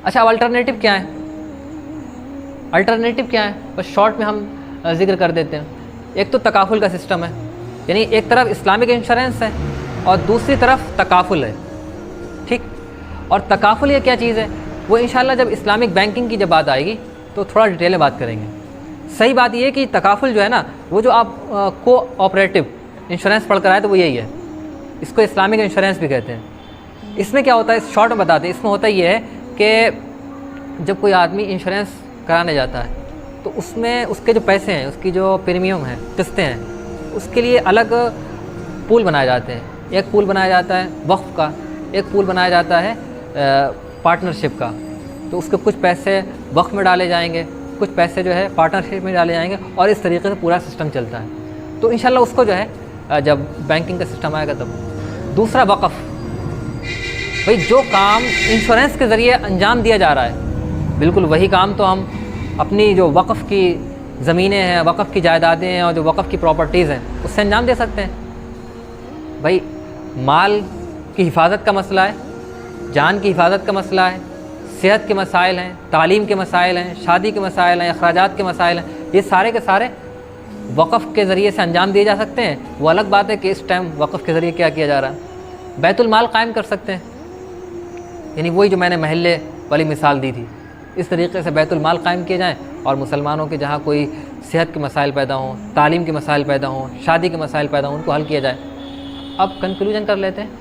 अच्छा, अब अल्टरनेटिव क्या है? अल्टरनेटिव क्या है, बस शॉर्ट में हम जिक्र कर देते हैं। एक तो तकाफुल का सिस्टम है, यानी एक तरफ इस्लामिक इंश्योरेंस है और दूसरी तरफ तकाफुल है। ठीक, और तकाफुल ये क्या चीज़ है, वो इंशाल्लाह जब इस्लामिक बैंकिंग की जब बात आएगी तो थोड़ा डिटेल में बात करेंगे। सही बात ये है कि तकाफुल जो है ना, वो जो आप कोऑपरेटिव इंश्योरेंस पढ़ कर आए तो वो यही है, इसको इस्लामिक इंश्योरेंस भी कहते हैं। इसमें क्या होता है, इस शॉर्ट में बताते हैं। इसमें होता ये है कि जब कोई आदमी इंश्योरेंस कराने जाता है तो उसमें उसके जो पैसे हैं, उसकी जो प्रीमियम है, किस्तें हैं, उसके लिए अलग पूल बनाए जाते हैं। एक पूल बनाया जाता है वक्फ का, एक पूल बनाया जाता है पार्टनरशिप का। तो उसके कुछ पैसे वक्फ में डाले जाएंगे, कुछ पैसे जो है पार्टनरशिप में डाले जाएंगे, और इस तरीके से पूरा सिस्टम चलता है। तो इंशाल्लाह उसको जो है जब बैंकिंग का सिस्टम आएगा तब। दूसरा वक़्फ़, भाई जो काम इंश्योरेंस के ज़रिए अंजाम दिया जा रहा है, बिल्कुल वही काम तो हम अपनी जो वक़्फ़ की ज़मीनें हैं, वक़्फ़ की जायदादें हैं और जो वक़्फ़ की प्रॉपर्टीज़ हैं, उससे अंजाम दे सकते हैं। भाई माल की हिफाजत का मसला है, जान की हिफाजत का मसला है, सेहत के मसाइल हैं, तालीम के मसाइल हैं, शादी के मसाइल हैं, अखराजात के मसाइल हैं, ये सारे के सारे वक़्फ़ के ज़रिए से अंजाम दिए जा सकते हैं। वो अलग बात है कि इस टाइम वक़्फ़ के ज़रिए क्या किया जा रहा है। बैतुल माल कायम कर सकते हैं, यानी वही जो मैंने महल्ले वाली मिसाल दी थी, इस तरीके से बैतुल माल कायम किए जाएँ और मुसलमानों के जहाँ कोई सेहत के मसाइल पैदा हों, तालीम के मसाइल पैदा हों, शादी के मसाइल पैदा हों, उनको हल किया जाए। अब कंक्लूजन कर लेते हैं।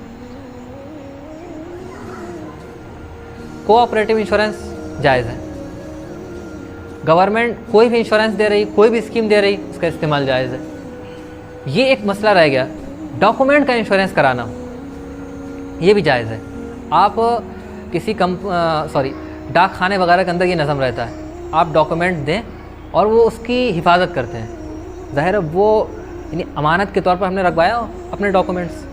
कोऑपरेटिव इंश्योरेंस जायज़ है, गवर्नमेंट कोई भी इंश्योरेंस दे रही, कोई भी स्कीम दे रही, उसका इस्तेमाल जायज़ है। ये एक मसला रह गया, डॉक्यूमेंट का इंश्योरेंस कराना, ये भी जायज़ है। आप किसी डाक खाने वगैरह के अंदर ये नज़म रहता है, आप डॉक्यूमेंट दें और वो उसकी हिफाजत करते हैं। ज़ाहिर है वो यानी अमानत के तौर पर हमने रखवाया अपने डॉक्यूमेंट्स।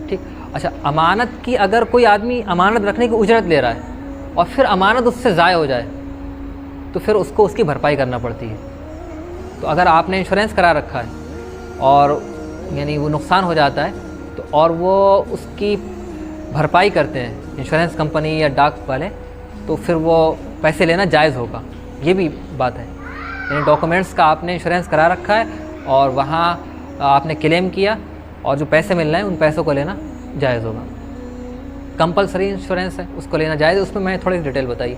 ठीक, अच्छा, अमानत की अगर कोई आदमी अमानत रखने की उजरत ले रहा है और फिर अमानत उससे ज़ाय हो जाए तो फिर उसको उसकी भरपाई करना पड़ती है। तो अगर आपने इंश्योरेंस करा रखा है और यानी वो नुकसान हो जाता है तो और वो उसकी भरपाई करते हैं इंश्योरेंस कंपनी या डाक वाले, तो फिर वो पैसे लेना जायज़ होगा। ये भी बात है, यानी डॉक्यूमेंट्स का आपने इंश्योरेंस करा रखा है और वहाँ आपने क्लेम किया और जो पैसे मिल रहे हैं उन पैसों को लेना जायज़ होगा। कंपलसरी इंश्योरेंस है, उसको लेना जायज़ है, उसमें मैंने थोड़ी डिटेल बताई।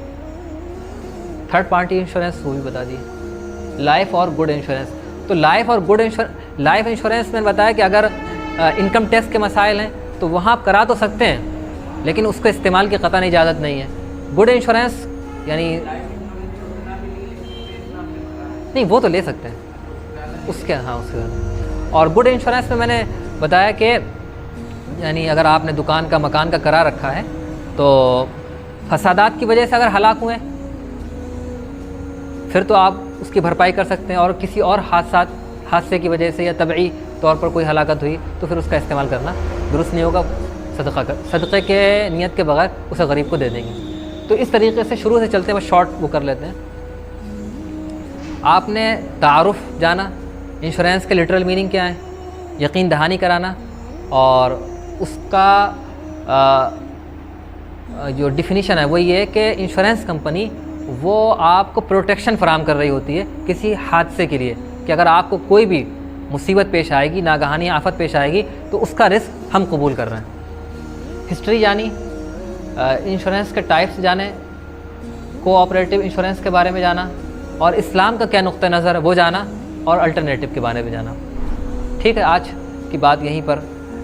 थर्ड पार्टी इंश्योरेंस वो भी बता दिए। लाइफ और गुड इंश्योरेंस, तो लाइफ और गुड लाइफ इंश्योरेंस में बताया कि अगर इनकम टैक्स के मसाइल हैं तो वहाँ आप करा तो सकते हैं, लेकिन उसको इस्तेमाल की कतई इजाज़त नहीं है। गुड इंश्योरेंस यानी नहीं, वो तो ले सकते हैं उसके, हाँ उसके। और गुड इंश्योरेंस में मैंने बताया कि यानी अगर आपने दुकान का मकान का करा रखा है तो फसादात की वजह से अगर हलाक हुए फिर तो आप उसकी भरपाई कर सकते हैं, और किसी और हादसे की वजह से या तबई तौर पर कोई हलाकत हुई तो फिर उसका इस्तेमाल करना दुरुस्त नहीं होगा। सदक़े के नियत के बगैर उसे गरीब को दे देंगे। तो इस तरीके से शुरू से चलते हैं, बस शॉर्ट वो कर लेते हैं। आपने तारुफ जाना, इंश्योरेंस के लिटरल मीनिंग क्या है, यकीन दहानी कराना, और उसका जो डिफिनीशन है वो ये है कि इंश्योरेंस कंपनी वो आपको प्रोटेक्शन फराहम कर रही होती है किसी हादसे के लिए, कि अगर आपको कोई भी मुसीबत पेश आएगी, नागहानी आफत पेश आएगी, तो उसका रिस्क हम कबूल कर रहे हैं। हिस्ट्री जानी, इंश्योरेंस के टाइप्स जाने, कोऑपरेटिव इंश्योरेंस के बारे में जाना, और इस्लाम का क्या नुक्ता नज़र है वो जाना, और अल्टरनेटिव के बारे में जाना। ठीक है, आज की बात यहीं पर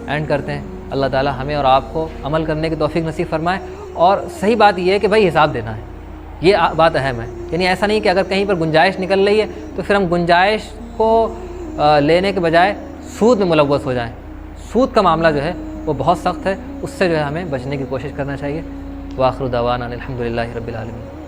एंड करते हैं। अल्लाह ताला हमें और आपको अमल करने की तौफीक नसीब फरमाए। और सही बात यह है कि भाई हिसाब देना है, ये बात अहम है। यानी ऐसा नहीं कि अगर कहीं पर गुंजाइश निकल रही है तो फिर हम गुंजाइश को लेने के बजाय सूद में मुलव्वस हो जाएं। सूद का मामला जो है वो बहुत सख्त है, उससे जो है हमें बचने की कोशिश करना चाहिए। व आखिर दावाना अनिल हम्दुलिल्लाहि रब्बिल आलमीन।